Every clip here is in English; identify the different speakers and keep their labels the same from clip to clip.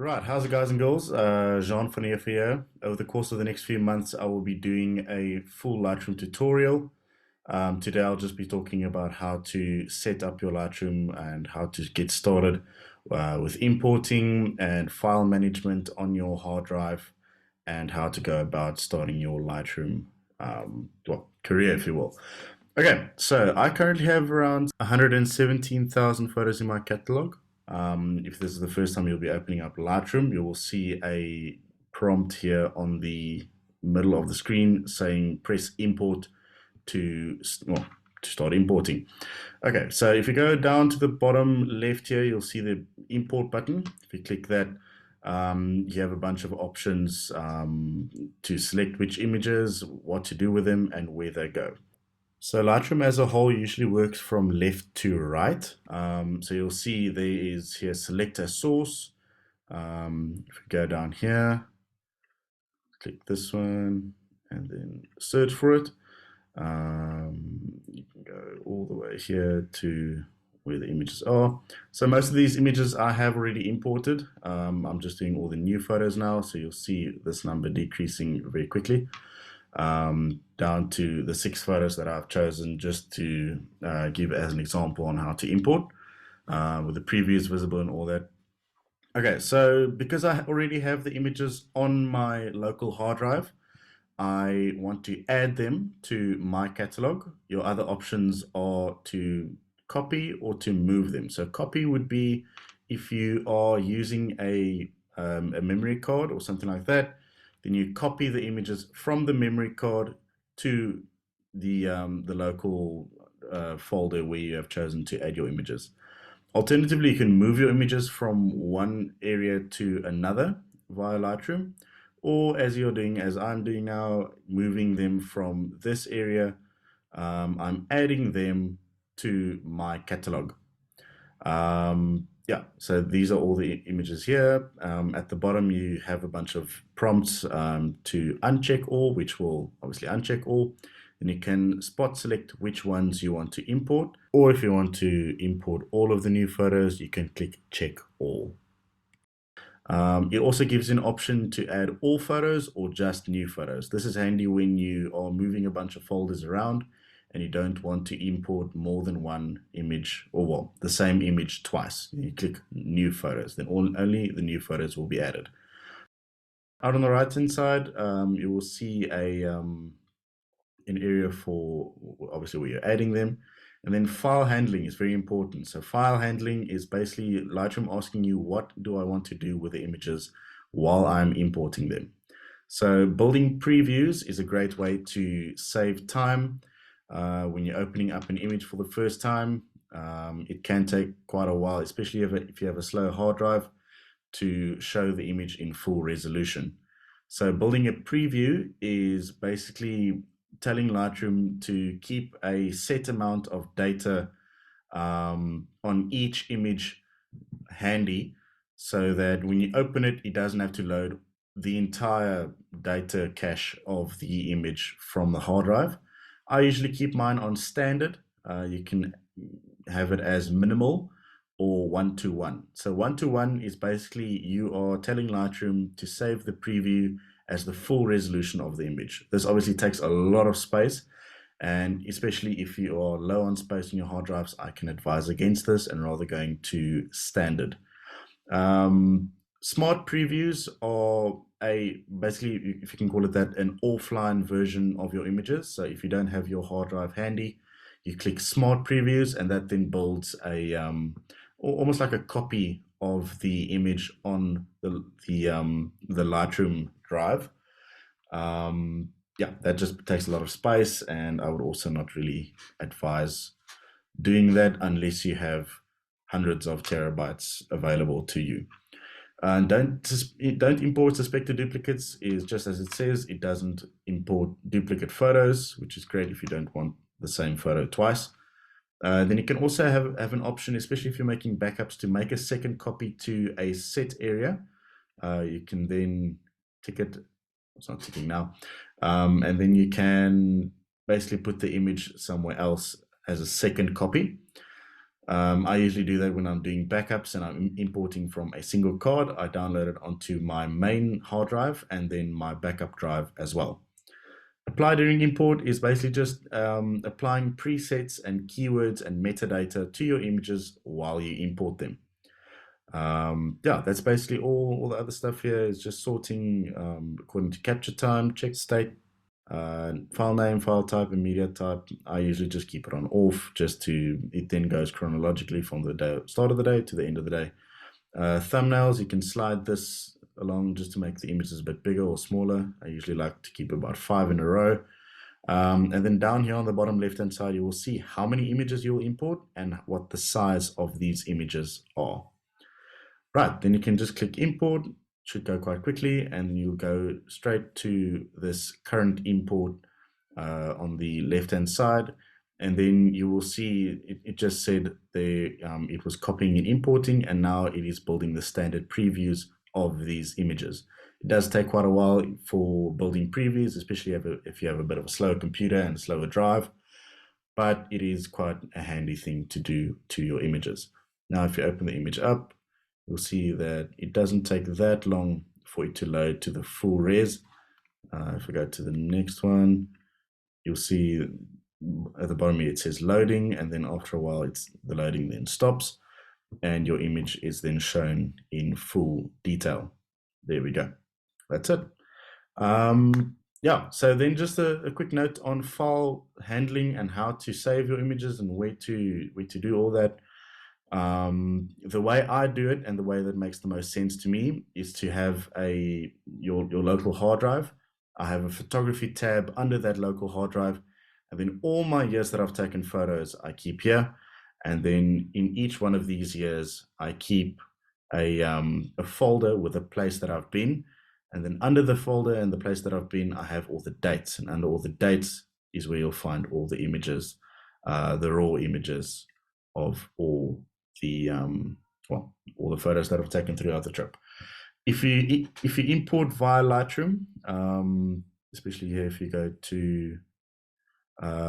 Speaker 1: Right, how's it, guys and girls? Juan from Heever here. Over the course of the next few months, I will be doing a full Lightroom tutorial. Today, I'll just be talking about how to set up your Lightroom and how to get started with importing and file management on your hard drive, and how to go about starting your Lightroom career, if you will. Okay, so I currently have around 117,000 photos in my catalog. If this is the first time you'll be opening up Lightroom, you will see a prompt here on the middle of the screen saying press import to start importing. Okay, so if you go down to the bottom left here, you'll see the import button. If you click that, you have a bunch of options to select which images, what to do with them, and where they go. So Lightroom as a whole usually works from left to right. So you'll see there is here select a source. If we go down here, click this one and then search for it. You can go all the way here to where the images are. So most of these images I have already imported. I'm just doing all the new photos now, so you'll see this number decreasing very quickly. Down to the 6 photos that I've chosen just to give as an example on how to import with the previews visible and all that. Okay, so because I already have the images on my local hard drive, I want to add them to my catalog. Your other options are to copy or to move them. So copy would be if you are using a memory card or something like that. Then you copy the images from the memory card to the local folder where you have chosen to add your images. Alternatively, you can move your images from one area to another via Lightroom, or as you're doing, as I'm doing now, moving them from this area, I'm adding them to my catalog. Yeah, so these are all the images here. At the bottom, you have a bunch of prompts to uncheck all, which will obviously uncheck all. And you can spot select which ones you want to import. Or if you want to import all of the new photos, you can click check all. It also gives an option to add all photos or just new photos. This is handy when you are moving a bunch of folders around and you don't want to import more than one image, or well, the same image twice. You click new photos, then only the new photos will be added. Out on the right hand side, you will see an area for obviously where you're adding them. And then file handling is very important. So file handling is basically Lightroom asking you, what do I want to do with the images while I'm importing them? So building previews is a great way to save time. When you're opening up an image for the first time, it can take quite a while, especially if you have a slow hard drive, to show the image in full resolution. So building a preview is basically telling Lightroom to keep a set amount of data on each image handy, so that when you open it, it doesn't have to load the entire data cache of the image from the hard drive. I usually keep mine on standard. You can have it as minimal or 1:1. So 1:1 is basically you are telling Lightroom to save the preview as the full resolution of the image. This obviously takes a lot of space, and especially if you are low on space in your hard drives, I can advise against this and rather going to standard. Smart previews are basically, if you can call it that, an offline version of your images. So if you don't have your hard drive handy, you click smart previews, and that then builds a almost like a copy of the image on the Lightroom drive. Yeah, that just takes a lot of space, and I would also not really advise doing that unless you have hundreds of terabytes available to you. And don't import suspected duplicates. Is just as it says, it doesn't import duplicate photos, which is great if you don't want the same photo twice. Then you can also have an option, especially if you're making backups, to make a second copy to a set area. You can then tick it. It's not ticking now. And then you can basically put the image somewhere else as a second copy. I usually do that when I'm doing backups and I'm importing from a single card. I download it onto my main hard drive and then my backup drive as well. Apply during import is basically just applying presets and keywords and metadata to your images while you import them. Yeah, that's basically all the other stuff here is just sorting according to capture time, check state, file name, file type, and media type. I usually just keep it on off it then goes chronologically from the start of the day to the end of the day. Thumbnails, you can slide this along just to make the images a bit bigger or smaller. I usually like to keep about 5 in a row. And then down here on the bottom left-hand side, you will see how many images you'll import and what the size of these images are. Right, then you can just click import, should go quite quickly, and you'll go straight to this current import on the left-hand side. And then you will see it just said there it was copying and importing, and now it is building the standard previews of these images. It does take quite a while for building previews, especially if you have a bit of a slower computer and a slower drive, but it is quite a handy thing to do to your images. Now, if you open the image up, you'll see that it doesn't take that long for it to load to the full res. If we go to the next one, you'll see at the bottom here it says loading, and then after a while the loading then stops and your image is then shown in full detail. There we go. That's it. Yeah, so then just a quick note on file handling and how to save your images and where to do all that. The way I do it and the way that makes the most sense to me is to have your local hard drive. I have a photography tab under that local hard drive, and then all my years that I've taken photos I keep here, and then in each one of these years I keep a folder with a place that I've been, and then under the folder and the place that I've been I have all the dates, and under all the dates is where you'll find all the images, the raw images of all the all the photos that I've taken throughout the trip. If you import via Lightroom, especially here, if you go to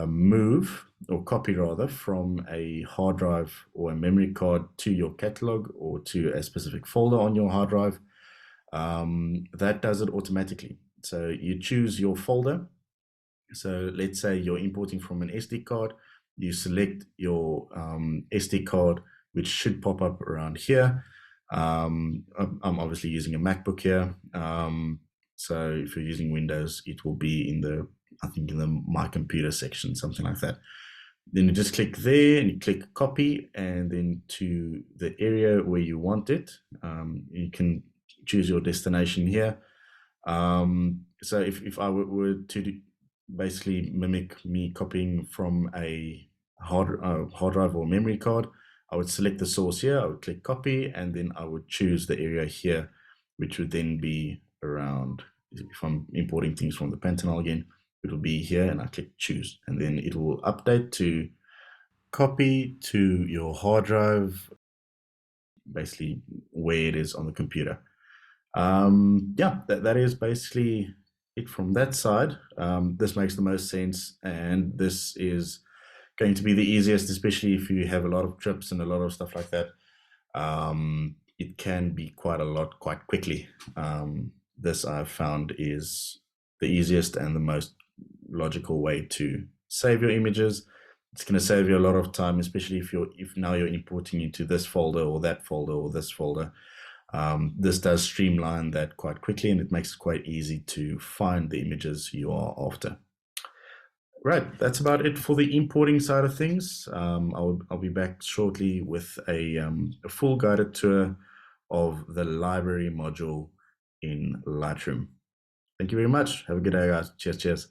Speaker 1: move or copy rather from a hard drive or a memory card to your catalog or to a specific folder on your hard drive, that does it automatically. So you choose your folder. So let's say you're importing from an SD card. You select your SD card, which should pop up around here. I'm obviously using a MacBook here. So if you're using Windows, it will be in the My Computer section, something like that. Then you just click there and you click copy, and then to the area where you want it. You can choose your destination here. So if I were to basically mimic me copying from a hard drive or memory card, I would select the source here, I would click copy, and then I would choose the area here, which would then be around, if I'm importing things from the Pantanal again, it will be here, and I click choose, and then it will update to copy to your hard drive, basically where it is on the computer. Yeah, that is basically it from that side. This makes the most sense, and this is going to be the easiest, especially if you have a lot of trips and a lot of stuff like that. It can be quite a lot quite quickly. This I've found is the easiest and the most logical way to save your images. It's going to save you a lot of time, especially if now you're importing into this folder or that folder or this folder. This does streamline that quite quickly, and it makes it quite easy to find the images you are after. Right, that's about it for the importing side of things. I'll be back shortly with a full guided tour of the library module in Lightroom. Thank you very much. Have a good day, guys. Cheers, cheers.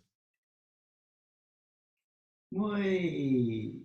Speaker 2: Muy